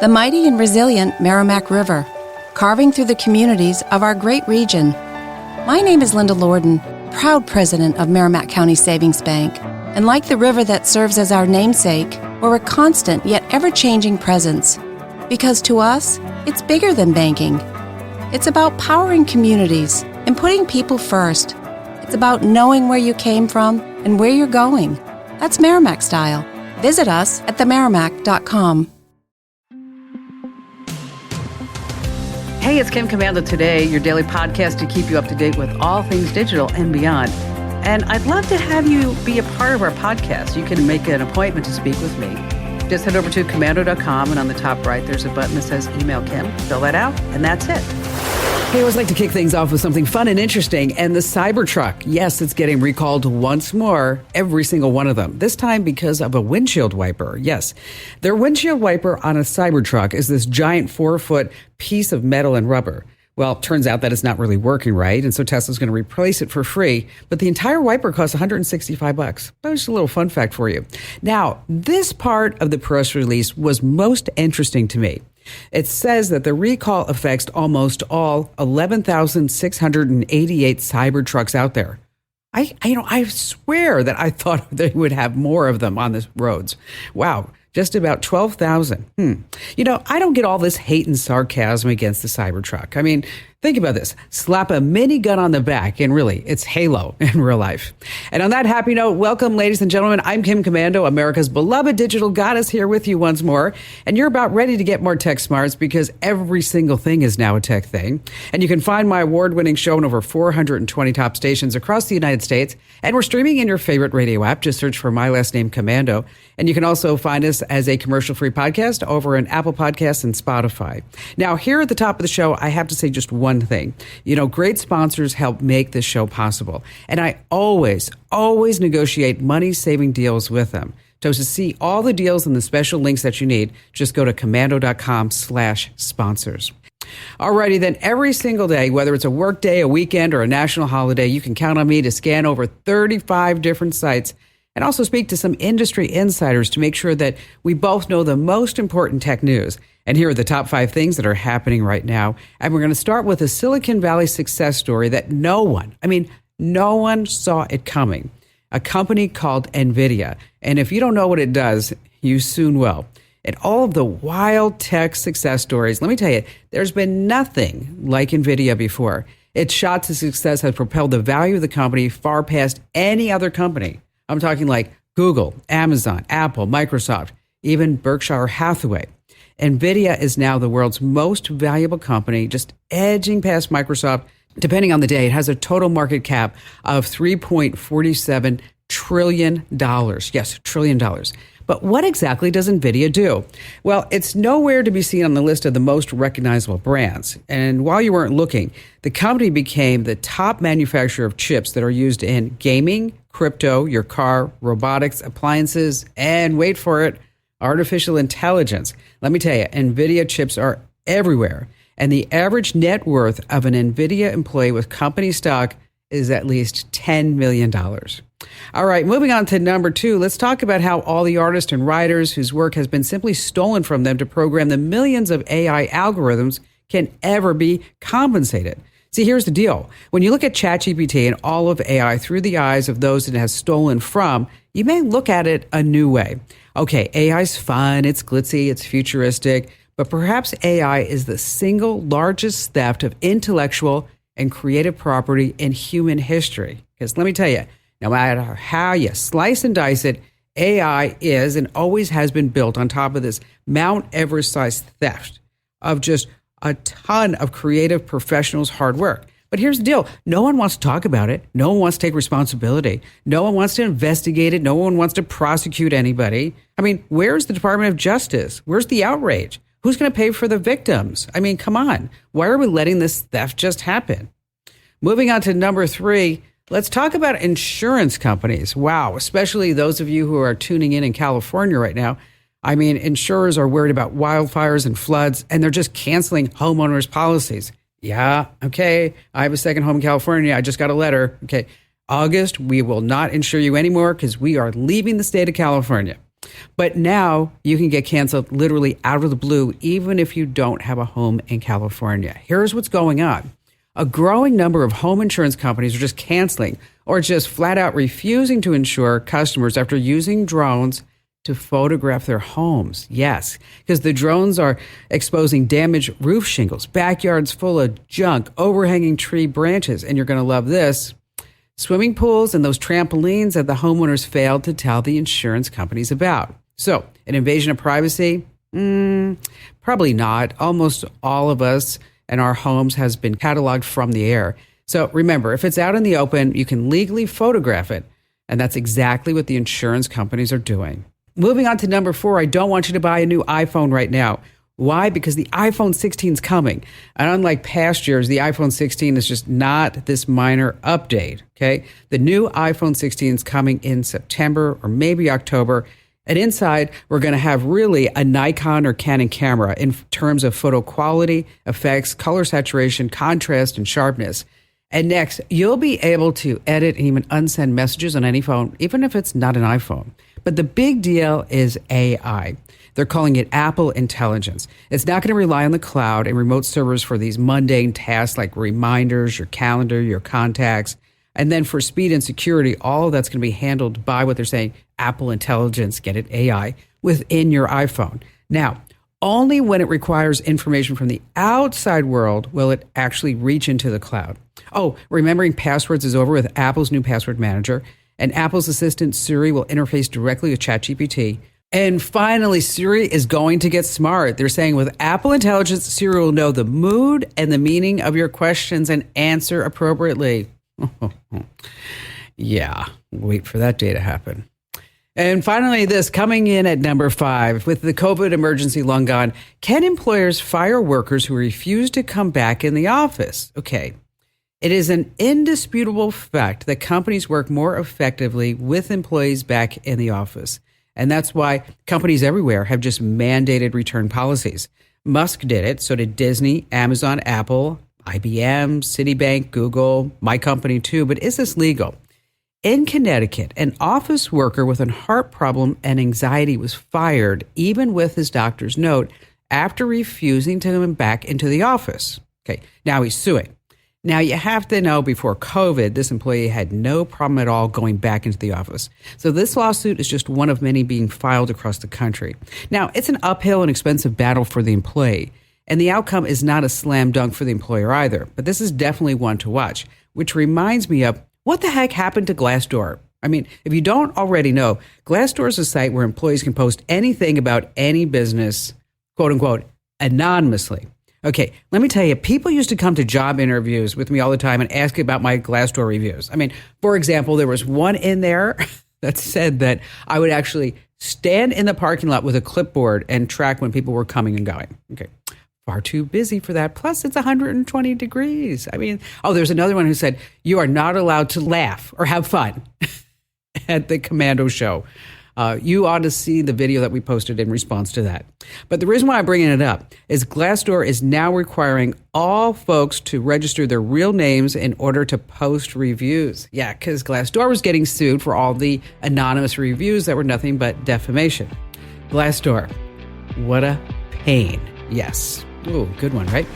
the mighty and resilient Merrimack River, carving through the communities of our great region. My name is Linda Lorden, proud president of Merrimack County Savings Bank, and like the river that serves as our namesake, we're a constant yet ever-changing presence. Because to us, it's bigger than banking. It's about powering communities and putting people first. It's about knowing where you came from and where you're going. That's Merrimack style. Visit us at themerrimack.com. Hey, it's Kim Commando Today, your daily podcast to keep you up to date with all things digital and beyond. And I'd love to have you be a part of our podcast. You can make an appointment to speak with me. Just head over to commando.com, and on the top right, there's a button that says Email Kim. Fill that out, and that's it. Hey, I always like to kick things off with something fun and interesting, and the Cybertruck. Yes, it's getting recalled once more, every single one of them, this time because of a windshield wiper. Yes, their windshield wiper on a Cybertruck is this giant 4-foot piece of metal and rubber. Well, it turns out that it's not really working right, and so Tesla's going to replace it for free, but the entire wiper costs $165. That was just a little fun fact for you. Now, this part of the press release was most interesting to me. It says that the recall affects almost all 11,688 Cybertrucks out there. I swear that I thought they would have more of them on the roads. Wow. Just about 12,000. I don't get all this hate and sarcasm against the Cybertruck. I mean, think about this. Slap a minigun on the back, and really, it's Halo in real life. And on that happy note, welcome, ladies and gentlemen. I'm Kim Commando, America's beloved digital goddess, here with you once more. And you're about ready to get more tech smarts because every single thing is now a tech thing. And you can find my award-winning show on over 420 top stations across the United States. And we're streaming in your favorite radio app. Just search for my last name, Commando. And you can also find us as a commercial-free podcast over in Apple Podcasts and Spotify. Now, here at the top of the show, I have to say just one thing. Great sponsors help make this show possible. And I always negotiate money-saving deals with them. So to see all the deals and the special links that you need, just go to commando.com/sponsors. Alrighty then, every single day, whether it's a work day, a weekend, or a national holiday, you can count on me to scan over 35 different sites and also speak to some industry insiders to make sure that we both know the most important tech news. And here are the top 5 things that are happening right now. And we're going to start with a Silicon Valley success story that no one saw it coming. A company called Nvidia. And if you don't know what it does, you soon will. And all of the wild tech success stories, let me tell you, there's been nothing like Nvidia before. Its shot to success has propelled the value of the company far past any other company. I'm talking like Google, Amazon, Apple, Microsoft, even Berkshire Hathaway. Nvidia is now the world's most valuable company, just edging past Microsoft. Depending on the day, it has a total market cap of $3.47 trillion. Yes, $1 trillion. But what exactly does Nvidia do? Well, it's nowhere to be seen on the list of the most recognizable brands. And while you weren't looking, the company became the top manufacturer of chips that are used in gaming, crypto, your car, robotics, appliances, and wait for it, artificial intelligence. Let me tell you, Nvidia chips are everywhere. And the average net worth of an Nvidia employee with company stock is at least $10 million. All right, moving on to number 2, let's talk about how all the artists and writers whose work has been simply stolen from them to program the millions of AI algorithms can ever be compensated. See, here's the deal. When you look at ChatGPT and all of AI through the eyes of those it has stolen from, you may look at it a new way. Okay, AI's fun, it's glitzy, it's futuristic, but perhaps AI is the single largest theft of intellectual and creative property in human history. Because let me tell you, no matter how you slice and dice it, AI is and always has been built on top of this Mount Everest-sized theft of just a ton of creative professionals' hard work. But here's the deal. No one wants to talk about it. No one wants to take responsibility. No one wants to investigate it. No one wants to prosecute anybody. I mean, where's the Department of Justice? Where's the outrage? Who's going to pay for the victims? I mean, come on. Why are we letting this theft just happen? Moving on to number 3, let's talk about insurance companies. Wow, especially those of you who are tuning in California right now. I mean, insurers are worried about wildfires and floods, and they're just canceling homeowners' policies. Yeah, okay, I have a second home in California. I just got a letter. Okay, August, we will not insure you anymore because we are leaving the state of California. But now you can get canceled literally out of the blue, even if you don't have a home in California. Here's what's going on. A growing number of home insurance companies are just canceling or just flat out refusing to insure customers after using drones to photograph their homes. Yes, because the drones are exposing damaged roof shingles, backyards full of junk, overhanging tree branches. And you're going to love this. Swimming pools and those trampolines that the homeowners failed to tell the insurance companies about. So, an invasion of privacy? Probably not. Almost all of us and our homes has been cataloged from the air. So remember, if it's out in the open, you can legally photograph it. And that's exactly what the insurance companies are doing. Moving on to number 4, I don't want you to buy a new iPhone right now. Why? Because the iPhone 16 is coming. And unlike past years, the iPhone 16 is just not this minor update, okay? The new iPhone 16 is coming in September or maybe October. And inside, we're going to have really a Nikon or Canon camera in terms of photo quality, effects, color saturation, contrast, and sharpness. And next, you'll be able to edit and even unsend messages on any phone, even if it's not an iPhone. But the big deal is AI. They're calling it Apple Intelligence. It's not going to rely on the cloud and remote servers for these mundane tasks like reminders, your calendar, your contacts. And then for speed and security, all of that's going to be handled by what they're saying, Apple Intelligence, get it, AI, within your iPhone. Now, only when it requires information from the outside world will it actually reach into the cloud. Oh, remembering passwords is over with Apple's new password manager, and Apple's assistant Siri will interface directly with ChatGPT. And finally, Siri is going to get smart. They're saying with Apple Intelligence, Siri will know the mood and the meaning of your questions and answer appropriately. Yeah, wait for that day to happen. And finally, this coming in at number 5, with the COVID emergency long gone, can employers fire workers who refuse to come back in the office? Okay. It is an indisputable fact that companies work more effectively with employees back in the office. And that's why companies everywhere have just mandated return policies. Musk did it, so did Disney, Amazon, Apple, IBM, Citibank, Google, my company too. But is this legal? In Connecticut, an office worker with a heart problem and anxiety was fired, even with his doctor's note, after refusing to come back into the office. Okay, now he's suing. Now, you have to know before COVID, this employee had no problem at all going back into the office. So this lawsuit is just one of many being filed across the country. Now, it's an uphill and expensive battle for the employee, and the outcome is not a slam dunk for the employer either. But this is definitely one to watch, which reminds me of what the heck happened to Glassdoor? I mean, if you don't already know, Glassdoor is a site where employees can post anything about any business, quote unquote, anonymously. Okay, let me tell you, people used to come to job interviews with me all the time and ask about my Glassdoor reviews. I mean, for example, there was one in there that said that I would actually stand in the parking lot with a clipboard and track when people were coming and going. Okay, far too busy for that. Plus, it's 120 degrees. I mean, there's another one who said, you are not allowed to laugh or have fun at the commando show. You ought to see the video that we posted in response to that. But the reason why I'm bringing it up is Glassdoor is now requiring all folks to register their real names in order to post reviews. Yeah, because Glassdoor was getting sued for all the anonymous reviews that were nothing but defamation. Glassdoor, what a pain. Yes. Ooh, good one, right?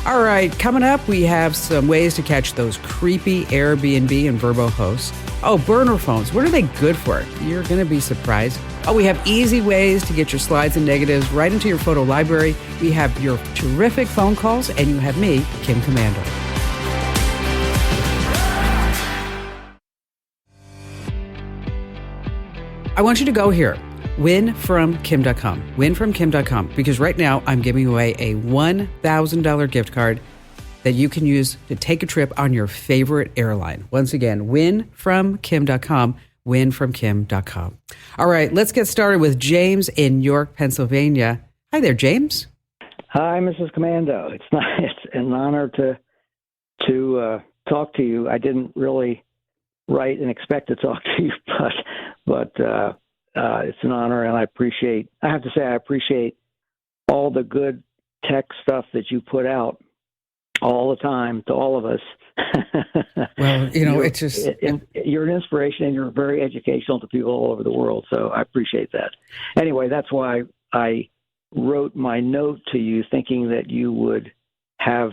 All right, coming up, we have some ways to catch those creepy Airbnb and Vrbo hosts. Oh, burner phones. What are they good for? You're going to be surprised. Oh, we have easy ways to get your slides and negatives right into your photo library. We have your terrific phone calls, and you have me, Kim Commando. I want you to go here. winfromkim.com. winfromkim.com. Because right now I'm giving away a $1,000 gift card that you can use to take a trip on your favorite airline. Once again, winfromkim.com. winfromkim.com. All right, let's get started with James in York, Pennsylvania. Hi there, James. Hi, Mrs. Commando. It's an honor to talk to you. I didn't really write and expect to talk to you, but it's an honor, and I have to say I appreciate all the good tech stuff that you put out all the time to all of us. Well, it's just... You're an inspiration, and you're very educational to people all over the world, so I appreciate that. Anyway, that's why I wrote my note to you, thinking that you would have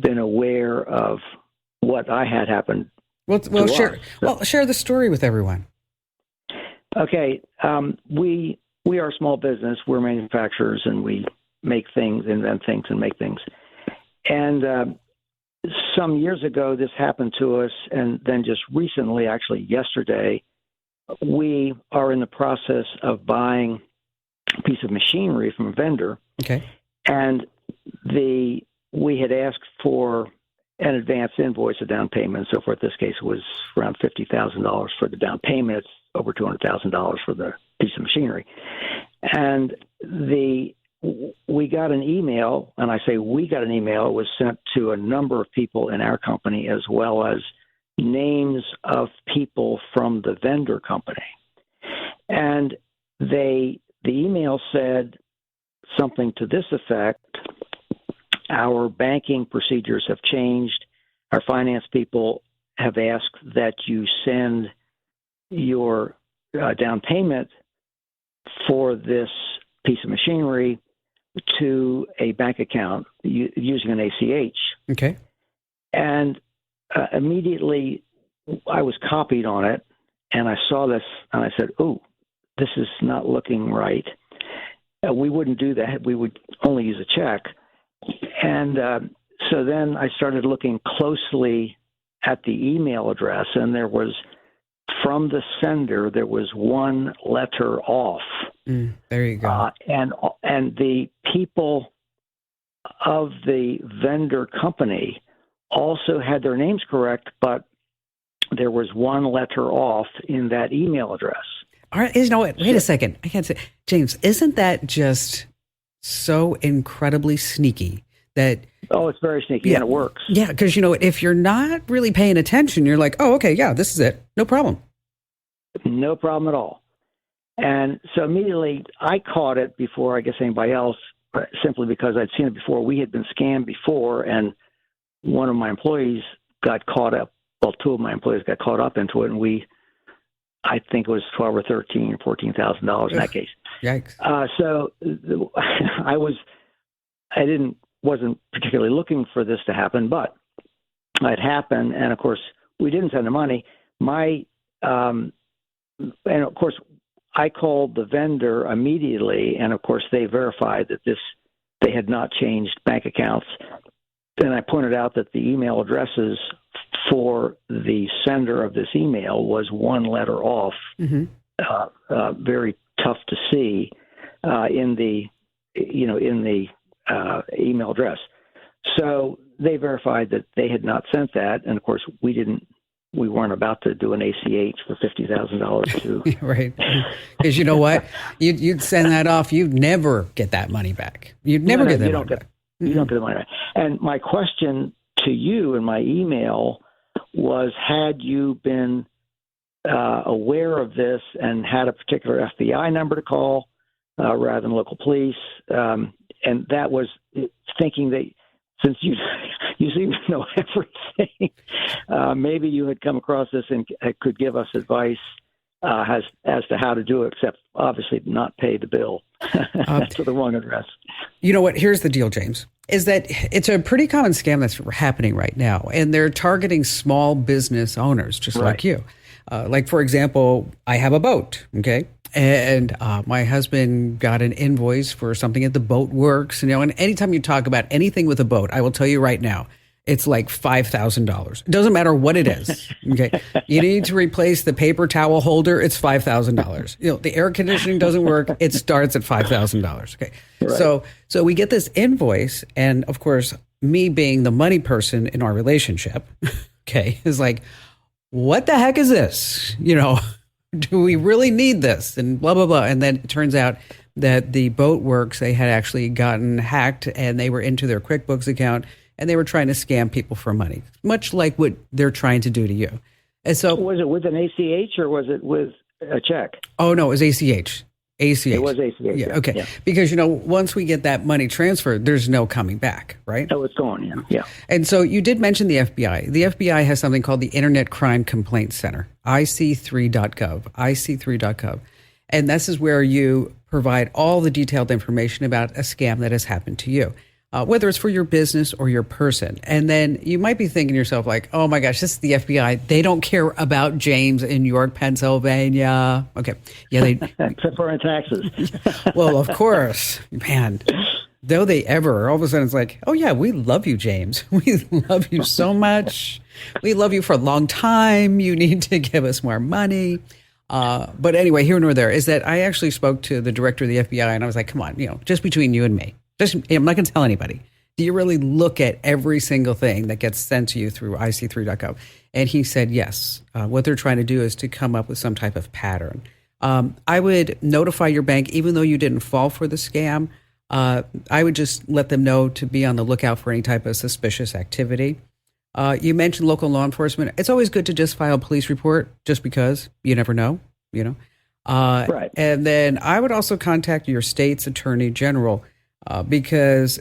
been aware of what I had happened. Well, share the story with everyone. Okay, we are a small business. We're manufacturers, and we make things, invent things, and make things. And some years ago, this happened to us, and then just recently, actually yesterday, we are in the process of buying a piece of machinery from a vendor. Okay. And we had asked for an advance invoice, a down payment, and so forth. This case was around $50,000 for the down payment. It's over $200,000 for the piece of machinery. And we got an email, and I say we got an email. It was sent to a number of people in our company, as well as names of people from the vendor company. And the email said something to this effect: our banking procedures have changed. Our finance people have asked that you send your down payment for this piece of machinery to a bank account using an ACH. Okay. And immediately I was copied on it, and I saw this, and I said, "Oh, this is not looking right." We wouldn't do that. We would only use a check. And so then I started looking closely at the email address, and there was, from the sender, there was one letter off. There you go. And the people of the vendor company also had their names correct, but there was one letter off in that email address. All right, you know what? Wait a second. I can't say, James, isn't that just so incredibly sneaky that... Oh, it's very sneaky, and it works. Yeah, because, if you're not really paying attention, you're like, oh, okay, yeah, this is it. No problem. No problem at all. And so immediately I caught it before, I guess, anybody else, simply because I'd seen it before. We had been scammed before, and one of my employees got caught up. Well, two of my employees got caught up into it, and I think it was $12,000 or $13,000 or $14,000 in that case. Yikes! So wasn't particularly looking for this to happen, but it happened, and of course we didn't send the money. And of course I called the vendor immediately, and of course they verified that they had not changed bank accounts. Then I pointed out that the email addresses for the sender of this email was one letter off. Mm-hmm. Very tough to see in the email address. So they verified that they had not sent that, and of course we weren't about to do an ACH for $50,000 too. Right. Because you know what? You'd send that off. You'd never get that money back. You'd never get that money back. You don't get the money back. And my question to you in my email was, had you been aware of this and had a particular FBI number to call rather than local police? And that was thinking that since you seem to know everything, maybe you had come across this and could give us advice as to how to do it, except obviously not pay the bill to the wrong address. You know what? Here's the deal, James, is that it's a pretty common scam that's happening right now, and they're targeting small business owners just like you. Like, for example, I have a boat, okay? And my husband got an invoice for something at the Boat Works. And anytime you talk about anything with a boat, I will tell you right now, it's like $5,000. It doesn't matter what it is. Okay. You need to replace the paper towel holder. It's $5,000. The air conditioning doesn't work. It starts at $5,000. Okay. Right. So we get this invoice. And of course, me being the money person in our relationship, okay, is like, what the heck is this? Do we really need this? And blah, blah, blah. And then it turns out that the Boat Works, they had actually gotten hacked, and they were into their QuickBooks account, and they were trying to scam people for money, much like what they're trying to do to you. And so, was it with an ACH or was it with a check? Oh, no, it was ACH. ACH. It was ACH. Yeah. Okay. Yeah. Because, once we get that money transferred, there's no coming back, right? Oh, it's gone. Yeah. Yeah. And so you did mention the FBI. The FBI has something called the Internet Crime Complaint Center, IC3.gov, IC3.gov. And this is where you provide all the detailed information about a scam that has happened to you, whether it's for your business or your person. And then you might be thinking to yourself like, oh my gosh, this is the FBI. They don't care about James in York, Pennsylvania. Okay. Yeah, they except for in taxes. Well, of course, man. Though they ever, all of a sudden it's like, oh yeah, we love you, James. We love you so much. We love you for a long time. You need to give us more money. But anyway, here nor there is that I actually spoke to the director of the FBI and I was like, come on, just between you and me. I'm not going to tell anybody. Do you really look at every single thing that gets sent to you through IC3.gov? And he said, yes. What they're trying to do is to come up with some type of pattern. I would notify your bank, even though you didn't fall for the scam. I would just let them know to be on the lookout for any type of suspicious activity. You mentioned local law enforcement. It's always good to just file a police report just because you never know, Right. And then I would also contact your state's attorney general because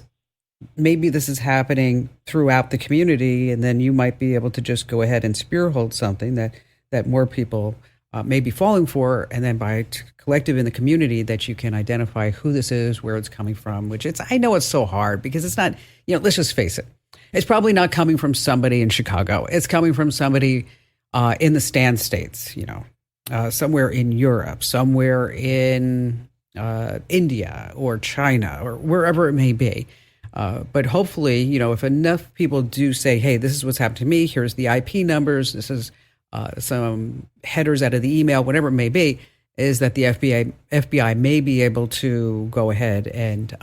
maybe this is happening throughout the community, and then you might be able to just go ahead and spearhead something that more people may be falling for, and then by collective in the community that you can identify who this is, where it's coming from, which I know it's so hard because it's not, let's just face it. It's probably not coming from somebody in Chicago. It's coming from somebody in the Stan States, somewhere in Europe, somewhere in India or China or wherever it may be. But hopefully, if enough people do say, hey, this is what's happened to me, here's the IP numbers, this is some headers out of the email, whatever it may be, is that the FBI may be able to go ahead and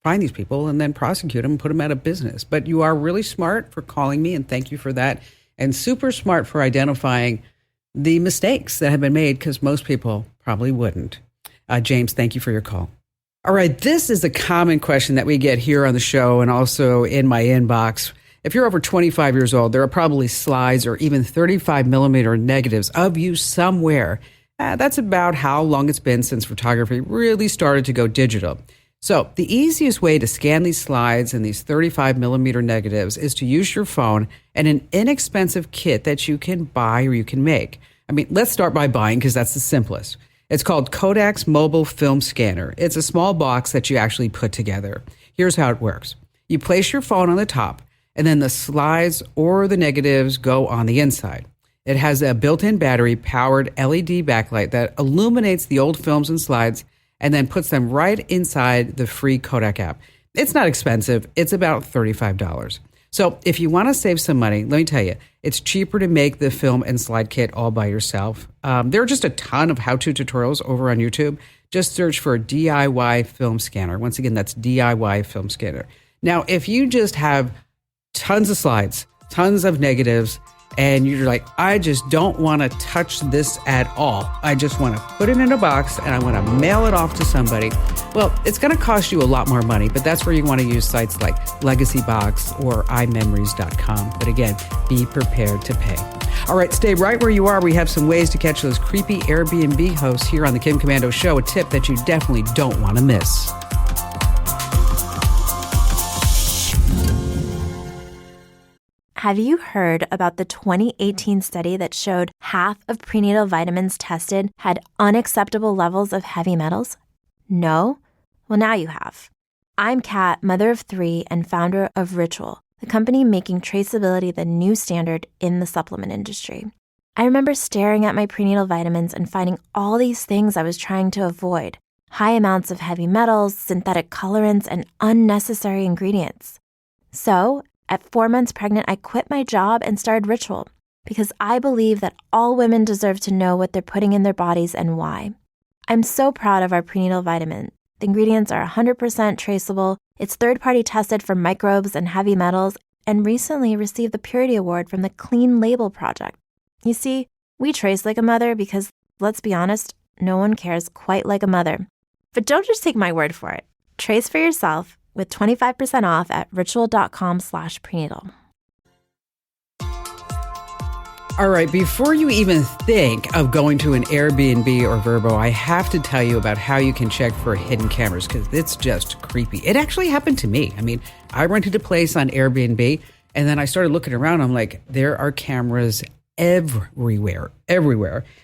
find these people and then prosecute them and put them out of business. But you are really smart for calling me, and thank you for that. And super smart for identifying the mistakes that have been made, because most people probably wouldn't. James, thank you for your call. All right, this is a common question that we get here on the show and also in my inbox. If you're over 25 years old, there are probably slides or even 35 millimeter negatives of you somewhere. That's about how long it's been since photography really started to go digital. So the easiest way to scan these slides and these 35 millimeter negatives is to use your phone and an inexpensive kit that you can buy or you can make. Let's start by buying because that's the simplest. It's called Kodak's Mobile Film Scanner. It's a small box that you actually put together. Here's how it works. You place your phone on the top, and then the slides or the negatives go on the inside. It has a built-in battery-powered LED backlight that illuminates the old films and slides and then puts them right inside the free Kodak app. It's not expensive. It's about $35. So if you want to save some money, let me tell you, it's cheaper to make the film and slide kit all by yourself. There are just a ton of how-to tutorials over on YouTube. Just search for DIY Film Scanner. Once again, that's DIY Film Scanner. Now, if you just have tons of slides, tons of negatives, and you're like, I just don't want to touch this at all. I just want to put it in a box and I want to mail it off to somebody. Well, it's going to cost you a lot more money, but that's where you want to use sites like LegacyBox or iMemories.com. But again, be prepared to pay. All right, stay right where you are. We have some ways to catch those creepy Airbnb hosts here on the Kim Komando Show. A tip that you definitely don't want to miss. Have you heard about the 2018 study that showed half of prenatal vitamins tested had unacceptable levels of heavy metals? No? Well, now you have. I'm Kat, mother of 3 and founder of Ritual, the company making traceability the new standard in the supplement industry. I remember staring at my prenatal vitamins and finding all these things I was trying to avoid: high amounts of heavy metals, synthetic colorants, and unnecessary ingredients. So, at 4 months pregnant, I quit my job and started Ritual because I believe that all women deserve to know what they're putting in their bodies and why. I'm so proud of our prenatal vitamin. The ingredients are 100% traceable, it's third-party tested for microbes and heavy metals, and recently received the Purity Award from the Clean Label Project. You see, we trace like a mother because, let's be honest, no one cares quite like a mother. But don't just take my word for it. Trace for yourself with 25% off at ritual.com/prenatal. All right, before you even think of going to an Airbnb or Vrbo, I have to tell you about how you can check for hidden cameras because it's just creepy. It actually happened to me. I mean, I rented a place on Airbnb and then I started looking around. I'm like, there are cameras everywhere.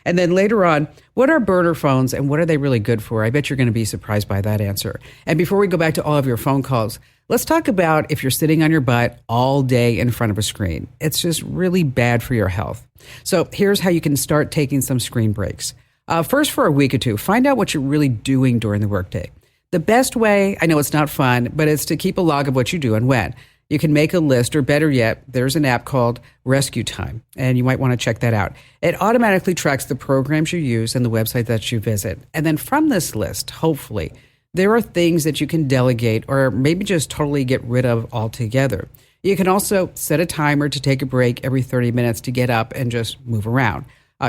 And then later on, what are burner phones and what are they really good for? I bet you're going to be surprised by that answer. And before we go back to all of your phone calls, let's talk about if you're sitting on your butt all day in front of a screen. It's just really bad for your health. So here's how you can start taking some screen breaks. First, for a week or two, find out what you're really doing during the workday. The best way, I know it's not fun, but it's to keep a log of what you do and when. You can make a list, or better yet, there's an app called Rescue Time, and you might want to check that out. It automatically tracks the programs you use and the website that you visit. And then from this list, hopefully, there are things that you can delegate or maybe just totally get rid of altogether. You can also set a timer to take a break every 30 minutes to get up and just move around.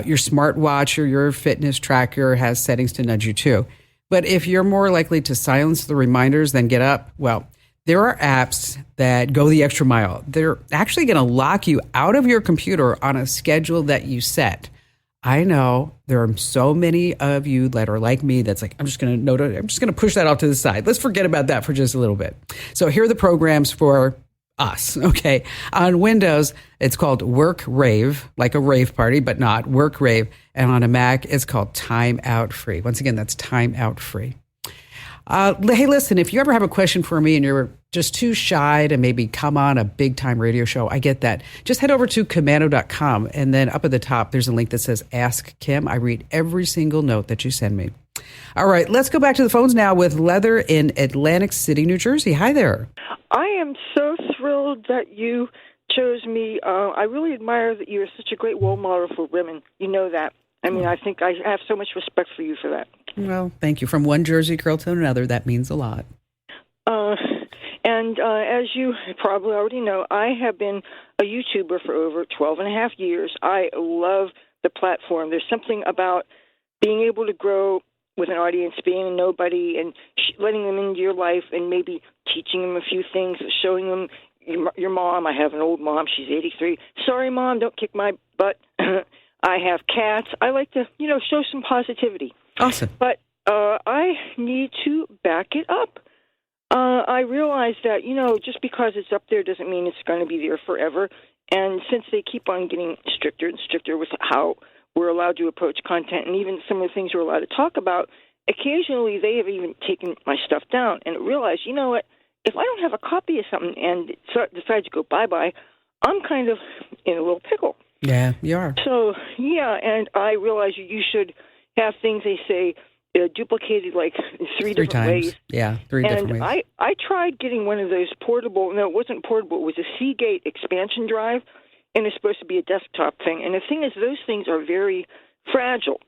Your smartwatch or your fitness tracker has settings to nudge you too. But if you're more likely to silence the reminders than get up, well, there are apps that go the extra mile. They're actually going to lock you out of your computer on a schedule that you set. I know there are so many of you that are like me that's like, I'm just going to push that off to the side. Let's forget about that for just a little bit. So here are the programs for us, okay? On Windows, it's called Work Rave, like a rave party, but not Work Rave. And on a Mac, it's called Time Out Free. Once again, that's Time Out Free. Hey, listen, if you ever have a question for me and you're just too shy to maybe come on a big time radio show, I get that. Just head over to commando.com and then up at the top, there's a link that says Ask Kim. I read every single note that you send me. All right, let's go back to the phones now with Leather in Atlantic City, New Jersey. Hi there. I am so thrilled that you chose me. I really admire that you're such a great role model for women. You know that. I mean, I think I have so much respect for you for that. Well, thank you. From one Jersey girl to another, that means a lot. And as you probably already know, I have been a YouTuber for over 12 and a half years. I love the platform. There's something about being able to grow with an audience, being a nobody, and letting them into your life and maybe teaching them a few things, showing them your mom. I have an old mom. She's 83. Sorry, Mom, don't kick my butt. I have cats. I like to, show some positivity. Awesome. But I need to back it up. I realize that, just because it's up there doesn't mean it's going to be there forever. And since they keep on getting stricter and stricter with how we're allowed to approach content and even some of the things we're allowed to talk about, occasionally they have even taken my stuff down and realized, you know what, if I don't have a copy of something and decide to go bye-bye, I'm kind of in a little pickle. Yeah, you are. So, yeah, and I realize you should have things they say duplicated like three different times. ways. Yeah, three different ways. And I tried getting one of those portable, no, it wasn't portable, it was a Seagate expansion drive, and it's supposed to be a desktop thing. And the thing is, those things are very fragile.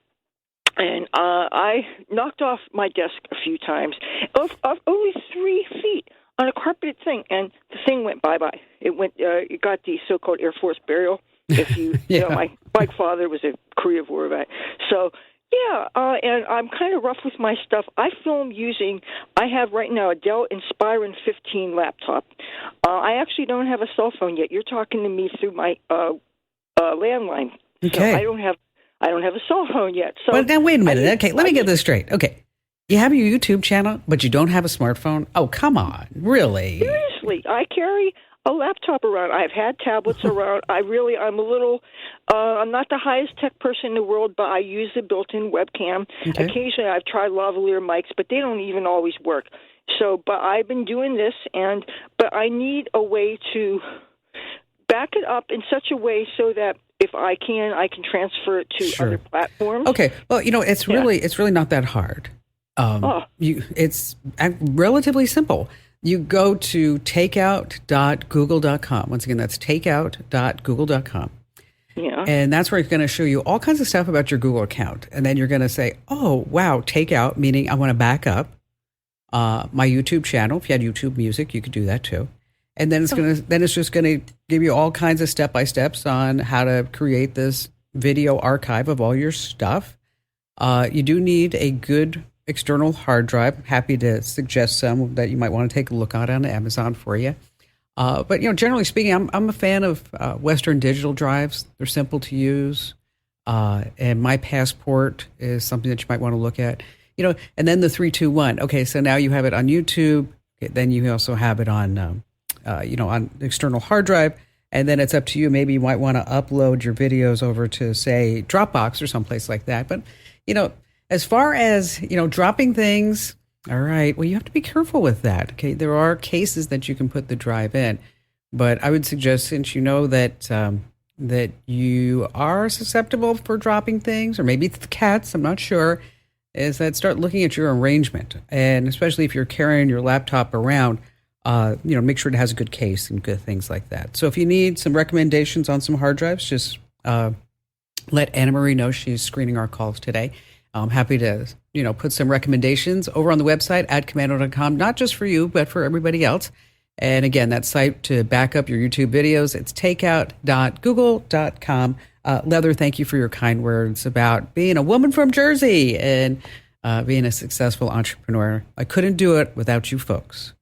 And I knocked off my desk a few times, of only 3 feet on a carpeted thing, and the thing went bye-bye. It got the so-called Air Force burial. If you, yeah. My father was a Korea War vet. So, yeah, and I'm kind of rough with my stuff. I have right now a Dell Inspiron 15 laptop. I actually don't have a cell phone yet. You're talking to me through my landline. Okay. So I don't have a cell phone yet. So well, now, wait a minute. Okay, let me get this straight. Okay. You have your YouTube channel, but you don't have a smartphone? Oh, come on. Really? Seriously. I carry a laptop around. I've had tablets around. I'm a little, I'm not the highest tech person in the world, but I use the built-in webcam. Okay. Occasionally I've tried lavalier mics, but they don't even always work. So, but I've been doing this, but I need a way to back it up in such a way so that if I can transfer it to other platforms. Okay. Well, it's really not that hard. It's relatively simple. You go to takeout.google.com. Once again, that's takeout.google.com. Yeah. And that's where it's going to show you all kinds of stuff about your Google account. And then you're going to say, oh, wow, takeout, meaning I want to back up my YouTube channel. If you had YouTube music, you could do that too. And then it's just going to give you all kinds of step-by-steps on how to create this video archive of all your stuff. You do need a good external hard drive. Happy to suggest some that you might want to take a look at on Amazon for you. But generally speaking, I'm a fan of Western Digital drives. They're simple to use, and My Passport is something that you might want to look at. And then the 321. Okay, so now you have it on YouTube. Okay, then you also have it on on external hard drive, and then it's up to you. Maybe you might want to upload your videos over to, say, Dropbox or someplace like that. But as far as dropping things. All right. Well, you have to be careful with that. Okay. There are cases that you can put the drive in, but I would suggest, since you know that that you are susceptible for dropping things, or maybe it's the cats, I'm not sure, is that start looking at your arrangement. And especially if you're carrying your laptop around, make sure it has a good case and good things like that. So if you need some recommendations on some hard drives, just let Anna Marie know. She's screening our calls today. I'm happy to, put some recommendations over on the website at commando.com, not just for you, but for everybody else. And again, that site to back up your YouTube videos, it's takeout.google.com. Leather, thank you for your kind words about being a woman from Jersey and being a successful entrepreneur. I couldn't do it without you folks.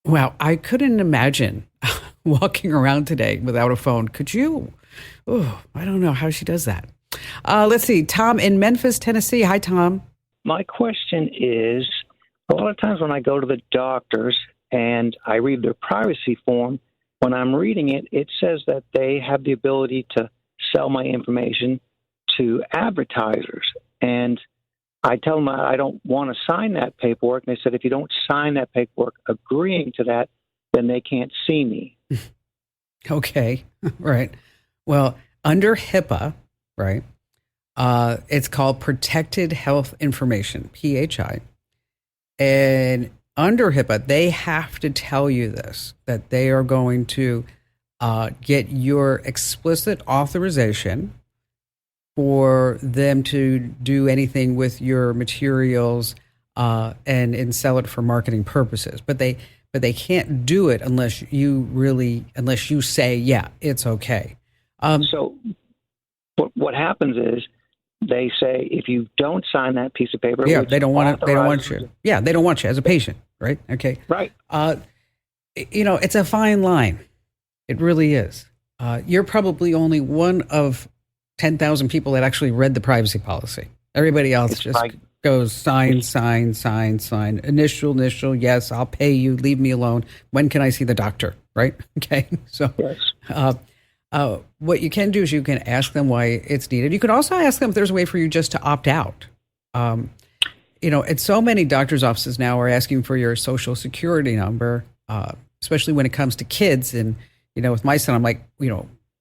Wow, I couldn't imagine walking around today without a phone. Could you? Oh, I don't know how she does that. Let's see. Tom in Memphis, Tennessee. Hi, Tom. My question is, a lot of times when I go to the doctors and I read their privacy form, when I'm reading it, it says that they have the ability to sell my information to advertisers. And I tell them I don't want to sign that paperwork. And they said, if you don't sign that paperwork agreeing to that, then they can't see me. Okay. Right. Well, under HIPAA, right? It's called Protected Health Information, PHI. And under HIPAA, they have to tell you this, that they are going to get your explicit authorization for them to do anything with your materials and sell it for marketing purposes. But they can't do it unless you say, yeah, it's okay. So what happens is they say, if you don't sign that piece of paper, they don't want you. Yeah, they don't want you as a patient, right? Okay, right. It's a fine line. It really is. You're probably only one of 10,000 people that actually read the privacy policy. Everybody else goes sign. Initial. Yes, I'll pay you. Leave me alone. When can I see the doctor? Right? Okay. So, yes. What you can do is you can ask them why it's needed. You can also ask them if there's a way for you just to opt out. At so many doctors' offices now are asking for your social security number, especially when it comes to kids. And, with my son, I'm like,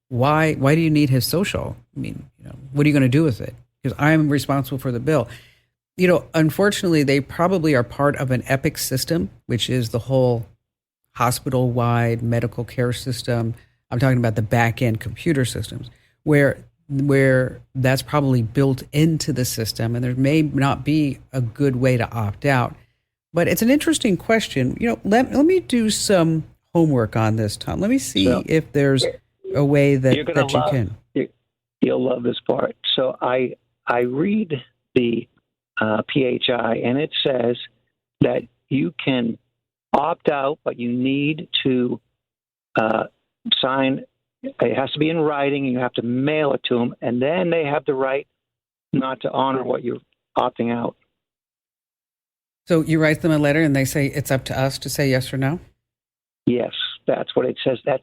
why do you need his social? I mean, what are you going to do with it? Because I'm responsible for the bill. Unfortunately, they probably are part of an EPIC system, which is the whole hospital-wide medical care system. I'm talking about the back-end computer systems where that's probably built into the system, and there may not be a good way to opt out. But it's an interesting question. Let me do some homework on this, Tom. Let me see if there's a way that you can. You'll love this part. So I read the PHI, and it says that you can opt out, but you need to sign. It has to be in writing, and you have to mail it to them, and then they have the right not to honor what you're opting out. So you write them a letter, and they say it's up to us to say yes or no? Yes, that's what it says. That's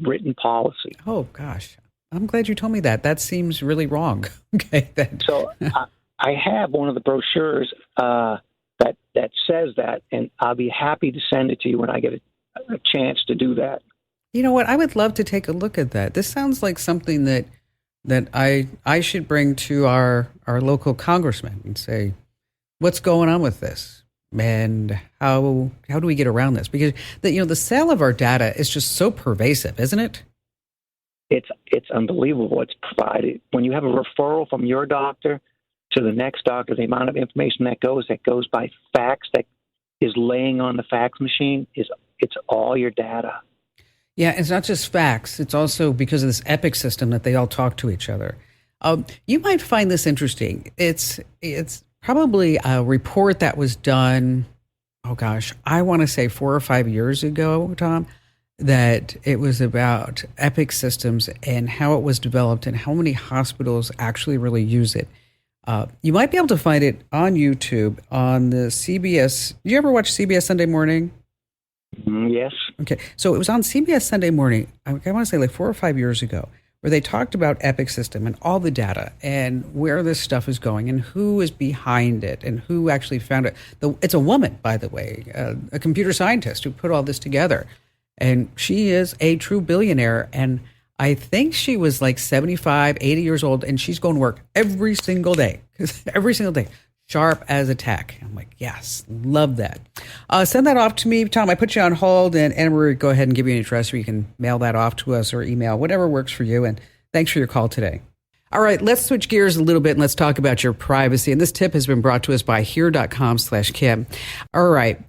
written policy. Oh gosh, I'm glad you told me that. That seems really wrong. Okay. So I have one of the brochures that says that, and I'll be happy to send it to you when I get a chance to do that. You know what? I would love to take a look at that. This sounds like something that I should bring to our local congressman and say, what's going on with this? And how do we get around this? Because the sale of our data is just so pervasive, isn't it? It's unbelievable. It's provided when you have a referral from your doctor to the next doctor. The amount of information that goes by fax, that is laying on the fax machine, it's all your data. Yeah, it's not just fax. It's also because of this EPIC system that they all talk to each other. You might find this interesting. It's probably a report that was done, I want to say 4 or 5 years ago, Tom. that it was about Epic Systems and how it was developed and how many hospitals actually really use it. You might be able to find it on YouTube on the CBS. Did you ever watch CBS Sunday Morning? Yes. Okay. So it was on CBS Sunday Morning, I want to say like 4 or 5 years ago, where they talked about Epic System and all the data and where this stuff is going and who is behind it and who actually found it. It's a woman, by the way, a computer scientist who put all this together. And she is a true billionaire. And I think she was like 75, 80 years old, and she's going to work every single day, sharp as a tack. I'm like, yes, love that. Send that off to me, Tom. I put you on hold, and Anna-Marie, go ahead and give you an address where you can mail that off to us or email, whatever works for you. And thanks for your call today. All right, let's switch gears a little bit and let's talk about your privacy. And this tip has been brought to us by here.com/Kim. All right.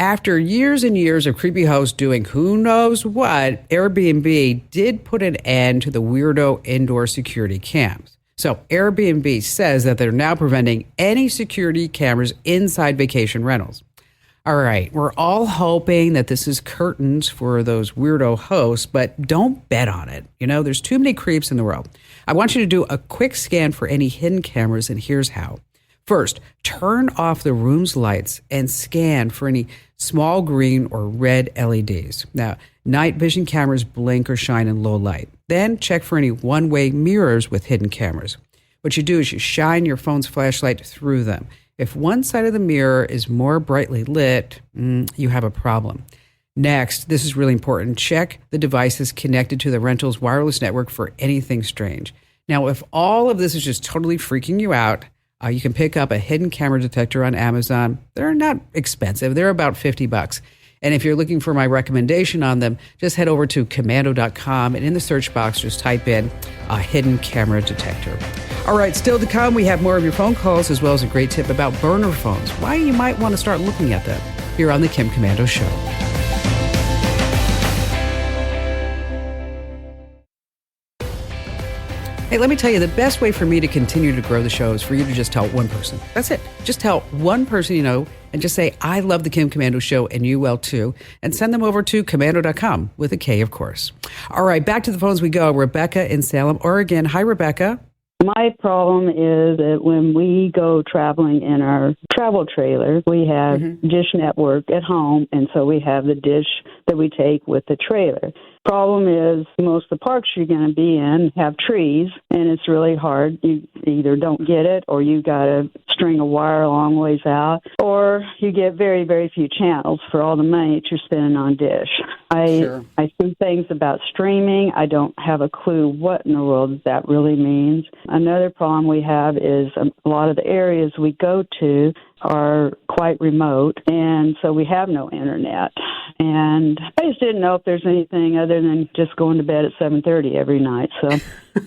After years and years of creepy hosts doing who knows what, Airbnb did put an end to the weirdo indoor security cams. So Airbnb says that they're now preventing any security cameras inside vacation rentals. All right, we're all hoping that this is curtains for those weirdo hosts, but don't bet on it. You know, there's too many creeps in the world. I want you to do a quick scan for any hidden cameras, and here's how. First, turn off the room's lights and scan for any small green or red LEDs. Now, night vision cameras blink or shine in low light. Then check for any one-way mirrors with hidden cameras. What you do is you shine your phone's flashlight through them. If one side of the mirror is more brightly lit, you have a problem. Next, this is really important, check the devices connected to the rental's wireless network for anything strange. Now, if all of this is just totally freaking you out, you can pick up a hidden camera detector on Amazon. They're not expensive. They're about $50. And if you're looking for my recommendation on them, just head over to commando.com and in the search box, just type in a hidden camera detector. All right, still to come, we have more of your phone calls as well as a great tip about burner phones, why you might want to start looking at them here on the Kim Komando Show. Hey, let me tell you, the best way for me to continue to grow the show is for you to just tell one person. That's it. Just tell one person you know and just say, I love the Kim Komando Show and you will too. And send them over to commando.com with a K, of course. All right, back to the phones we go. Rebecca in Salem, Oregon. Hi, Rebecca. My problem is that when we go traveling in our travel trailer, we have Dish Network at home, and so we have the dish that we take with the trailer. Problem is, most of the parks you're going to be in have trees, and it's really hard. You either don't get it, or you got to string a wire a long ways out, or you get very, very few channels for all the money that you're spending on Dish. I see things about streaming. I don't have a clue what in the world that really means. Another problem we have is a lot of the areas we go to are quite remote, and so we have no internet. And I just didn't know if there's anything other than just going to bed at 7:30 every night. So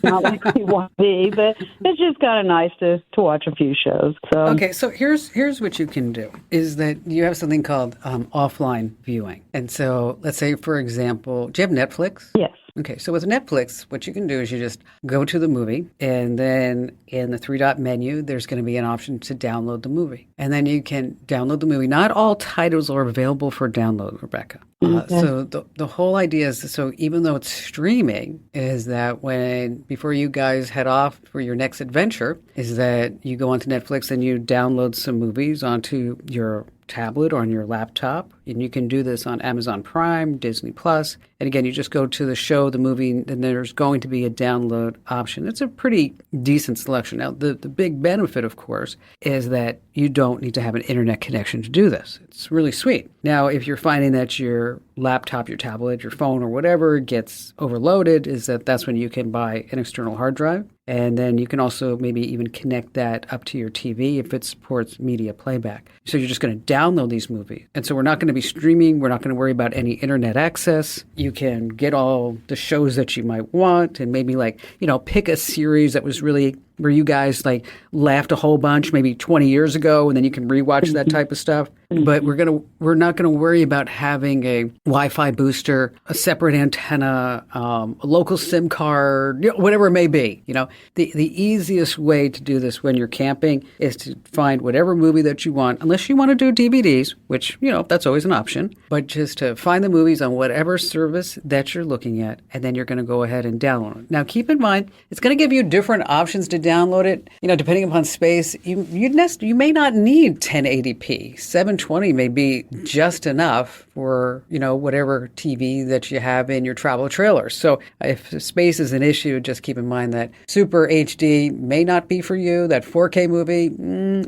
not like we want to be, but it's just kind of nice to watch a few shows. So okay, so here's what you can do, is that you have something called offline viewing. And so let's say, for example, do you have Netflix? Yes. Okay, so with Netflix, what you can do is you just go to the movie, and then in the three-dot menu, there's going to be an option to download the movie. And then you can download the movie. Not all titles are available for download, Rebecca. So the whole idea is, so even though it's streaming, is that before you guys head off for your next adventure, is that you go onto Netflix and you download some movies onto your tablet or on your laptop. And you can do this on Amazon Prime, Disney Plus. And again, you just go to the show, the movie, and there's going to be a download option. It's a pretty decent selection. Now, the big benefit, of course, is that you don't need to have an internet connection to do this. It's really sweet. Now, if you're finding that your laptop, your tablet, your phone, or whatever gets overloaded, that's when you can buy an external hard drive. And then you can also maybe even connect that up to your TV if it supports media playback. So you're just going to download these movies. And so we're not going to be streaming. We're not going to worry about any internet access. You can get all the shows that you might want and maybe pick a series that was really where you guys like laughed a whole bunch maybe 20 years ago, and then you can rewatch that type of stuff. But we're not gonna worry about having a Wi-Fi booster, a separate antenna, a local SIM card, whatever it may be. The easiest way to do this when you're camping is to find whatever movie that you want, unless you want to do DVDs, which that's always an option. But just to find the movies on whatever service that you're looking at, and then you're going to go ahead and download it. Now, keep in mind, it's going to give you different options to download it. Depending upon space, you may not need 1080p. 720 may be just enough for, whatever TV that you have in your travel trailer. So if space is an issue, just keep in mind that Super HD may not be for you. That 4K movie,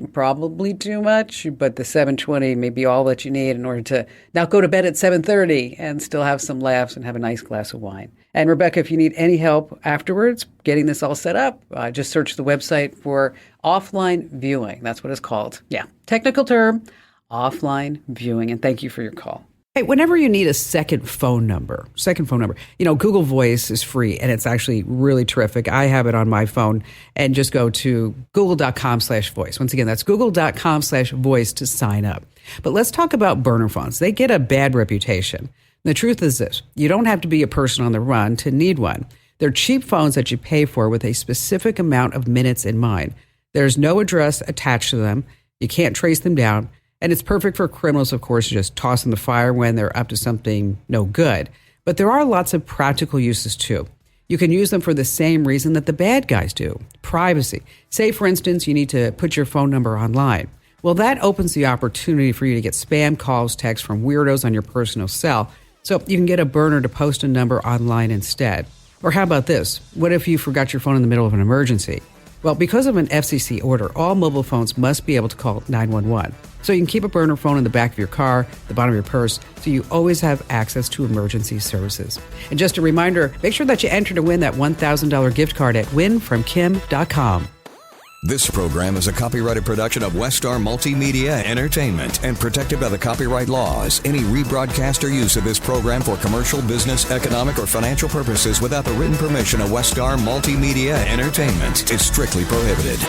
probably too much, but the 720 may be all that you need in order to not go to bed at 7:30 and still have some laughs and have a nice glass of wine. And Rebecca, if you need any help afterwards getting this all set up, just search the website for offline viewing. That's what it's called. Yeah, technical term, offline viewing. And thank you for your call. Hey, whenever you need a second phone number, Google Voice is free, and it's actually really terrific. I have it on my phone, and just go to google.com/voice. Once again, that's google.com/voice to sign up. But let's talk about burner phones. They get a bad reputation. The truth is this: you don't have to be a person on the run to need one. They're cheap phones that you pay for with a specific amount of minutes in mind. There's no address attached to them. You can't trace them down. And it's perfect for criminals, of course, to just toss in the fire when they're up to something no good. But there are lots of practical uses, too. You can use them for the same reason that the bad guys do: privacy. Say, for instance, you need to put your phone number online. Well, that opens the opportunity for you to get spam calls, texts from weirdos on your personal cell. So you can get a burner to post a number online instead. Or how about this? What if you forgot your phone in the middle of an emergency? Well, because of an FCC order, all mobile phones must be able to call 911. So you can keep a burner phone in the back of your car, the bottom of your purse, so you always have access to emergency services. And just a reminder, make sure that you enter to win that $1,000 gift card at winfromkim.com. This program is a copyrighted production of Westar Multimedia Entertainment and protected by the copyright laws. Any rebroadcast or use of this program for commercial, business, economic, or financial purposes without the written permission of Westar Multimedia Entertainment is strictly prohibited.